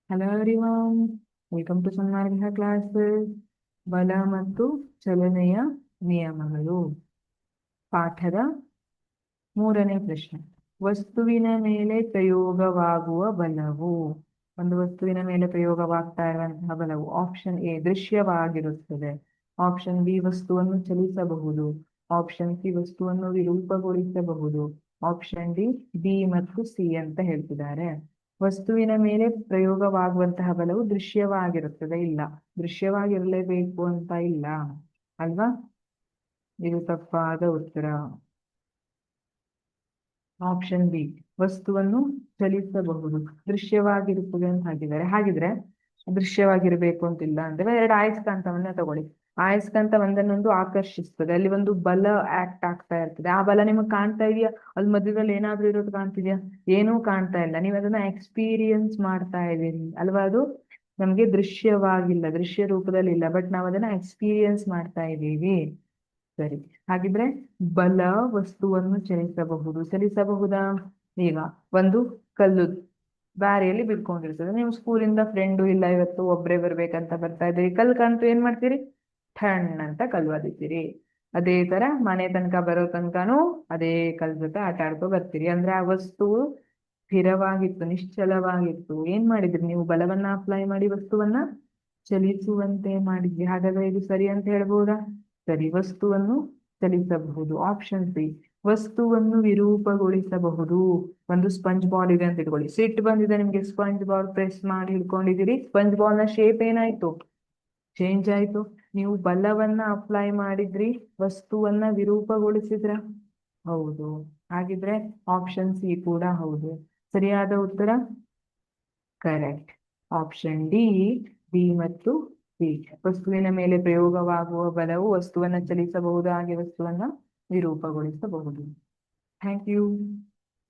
Hello everyone, welcome to Sanmarga classes. ಬಲ ಮತ್ತು ಚಲನೆಯ ನಿಯಮಗಳು ಪಾಠದ 3ನೇ ಪ್ರಶ್ನೆ. ವಸ್ತುವಿನ ಮೇಲೆ ಪ್ರಯೋಗವಾಗುವ ಬಲವು. ಒಂದು ವಸ್ತುವಿನ ಮೇಲೆ ಪ್ರಯೋಗವಾಗ್ತಾ ಇರುವಂತಹ ಬಲವು ಆಪ್ಷನ್ ಎ ದೃಶ್ಯವಾಗಿರುತ್ತದೆ, ಆಪ್ಷನ್ ಬಿ ವಸ್ತುವನ್ನು ಚಲಿಸಬಹುದು, ಆಪ್ಷನ್ ಸಿ ವಸ್ತುವನ್ನು ವಿರೂಪಗೊಳಿಸಬಹುದು, ಆಪ್ಷನ್ ಡಿ ಬಿ ಮತ್ತು ಸಿ ಅಂತ ಹೇಳ್ತಿದ್ದಾರೆ. ವಸ್ತುವಿನ ಮೇಲೆ ಪ್ರಯೋಗವಾಗುವಂತಹ ಬಲವು ದೃಶ್ಯವಾಗಿರುತ್ತದೆ. ಇಲ್ಲ, ದೃಶ್ಯವಾಗಿರಲೇಬೇಕು ಅಂತ ಇಲ್ಲ ಅಲ್ವಾ? ಇದು ತಪ್ಪಾದ ಉತ್ತರ. ಆಪ್ಷನ್ ಬಿ ವಸ್ತುವನ್ನು ಚಲಿಸಬಹುದು, ದೃಶ್ಯವಾಗಿರುತ್ತದೆ ಅಂತ ಹಾಗಿದ್ರೆ ದೃಶ್ಯವಾಗಿರ್ಬೇಕು ಅಂತಿಲ್ಲ. ಅಂದ್ರೆ ಎರಡು ಆಯಸ್ಕಾಂತವನ್ನ ತಗೊಳ್ಳಿ. ಆಯಸ್ಕಾಂತ ಒಂದನ್ನೊಂದು ಆಕರ್ಷಿಸ್ತದೆ, ಅಲ್ಲಿ ಒಂದು ಬಲ ಆಕ್ಟ್ ಆಗ್ತಾ ಇರ್ತದೆ. ಆ ಬಲ ನಿಮಗೆ ಕಾಣ್ತಾ ಇದೆಯಾ? ಅಲ್ಲಿ ಮಧ್ಯದಲ್ಲಿ ಏನಾದ್ರೂ ಇರೋದು ಕಾಣ್ತಿದ್ಯಾ? ಏನೂ ಕಾಣ್ತಾ ಇಲ್ಲ. ನೀವು ಅದನ್ನ ಎಕ್ಸ್ಪೀರಿಯನ್ಸ್ ಮಾಡ್ತಾ ಇದ್ದೀರಿ ಅಲ್ವಾ? ಅದು ನಮ್ಗೆ ದೃಶ್ಯವಾಗಿಲ್ಲ, ದೃಶ್ಯ ರೂಪದಲ್ಲಿ ಇಲ್ಲ, ಬಟ್ ನಾವು ಅದನ್ನ ಎಕ್ಸ್ಪೀರಿಯನ್ಸ್ ಮಾಡ್ತಾ ಇದ್ದೀವಿ. ಸರಿ, ಹಾಗಿದ್ರೆ ಬಲ ವಸ್ತುವನ್ನು ಚಲಿಸಬಹುದಾ? ಈಗ ಒಂದು ಕಲ್ಲು ದಾರಿಯಲ್ಲಿ ಬಿಟ್ಕೊಂಡಿರ್ತದೆ, ನೀವು ಸ್ಕೂಲಿಂದ ಫ್ರೆಂಡು ಇಲ್ಲ ಇವತ್ತು ಒಬ್ರೇ ಬರ್ಬೇಕಂತ ಬರ್ತಾ ಇದ್ದೀರಿ, ಕಲ್ಲು ಕಾಣ್ತು, ಏನ್ ಮಾಡ್ತೀರಿ? ಠಣ್ ಅಂತ ಕಲ್ಲು ಒದಿತೀರಿ. ಅದೇ ತರ ಮನೆ ತನಕ ಬರೋ ತನಕನೂ ಅದೇ ಕಲ್ ಜೊತೆ ಆಟ ಆಡ್ಕೊ ಬರ್ತೀರಿ. ಅಂದ್ರೆ ಆ ವಸ್ತು ಸ್ಥಿರವಾಗಿತ್ತು, ನಿಶ್ಚಲವಾಗಿತ್ತು. ಏನ್ ಮಾಡಿದ್ರಿ ನೀವು? ಬಲವನ್ನ ಅಪ್ಲೈ ಮಾಡಿ ವಸ್ತುವನ್ನ ಚಲಿಸುವಂತೆ ಮಾಡಿದ್ರಿ. ಹಾಗಾದ್ರೆ ಇದು ಸರಿ ಅಂತ ಹೇಳ್ಬಹುದಾ? ಸರಿ, ವಸ್ತುವನ್ನು ಚಲಿಸಬಹುದು. ಆಪ್ಷನ್ ಸಿ ವಸ್ತುವನ್ನು ವಿರೂಪಗೊಳಿಸಬಹುದು. ಒಂದು ಸ್ಪಂಜ್ ಬಾಲ್ ಇದೆ ಅಂತ ಇಟ್ಕೊಳ್ಳಿ, ಸಿಟ್ಟು ಬಂದಿದೆ ನಿಮ್ಗೆ, ಸ್ಪಂಜ್ ಬಾಲ್ ಪ್ರೆಸ್ ಮಾಡಿ ಹಿಡ್ಕೊಂಡಿದ್ದೀರಿ, ಸ್ಪಂಜ್ ಬಾಲ್ ನ ಶೇಪ್ ಏನಾಯ್ತು? ಚೇಂಜ್ ಆಯ್ತು. ನೀವು ಬಲವನ್ನ ಅಪ್ಲೈ ಮಾಡಿದ್ರಿ, ವಸ್ತುವನ್ನ ವಿರೂಪಗೊಳಿಸಿದ್ರ? ಹೌದು. ಹಾಗಿದ್ರೆ ಆಪ್ಷನ್ ಸಿ ಕೂಡ ಹೌದು. ಸರಿಯಾದ ಉತ್ತರ ಕರೆಕ್ಟ್. ಆಪ್ಷನ್ ಡಿ, ಬಿ ಮತ್ತು ಸಿ. ವಸ್ತುವಿನ ಮೇಲೆ ಪ್ರಯೋಗವಾಗುವ ಬಲವು ವಸ್ತುವನ್ನ ಚಲಿಸಬಹುದು, ಹಾಗೆ ವಸ್ತುವನ್ನ ವಿರೂಪಗೊಳಿಸಬಹುದು. Thank you.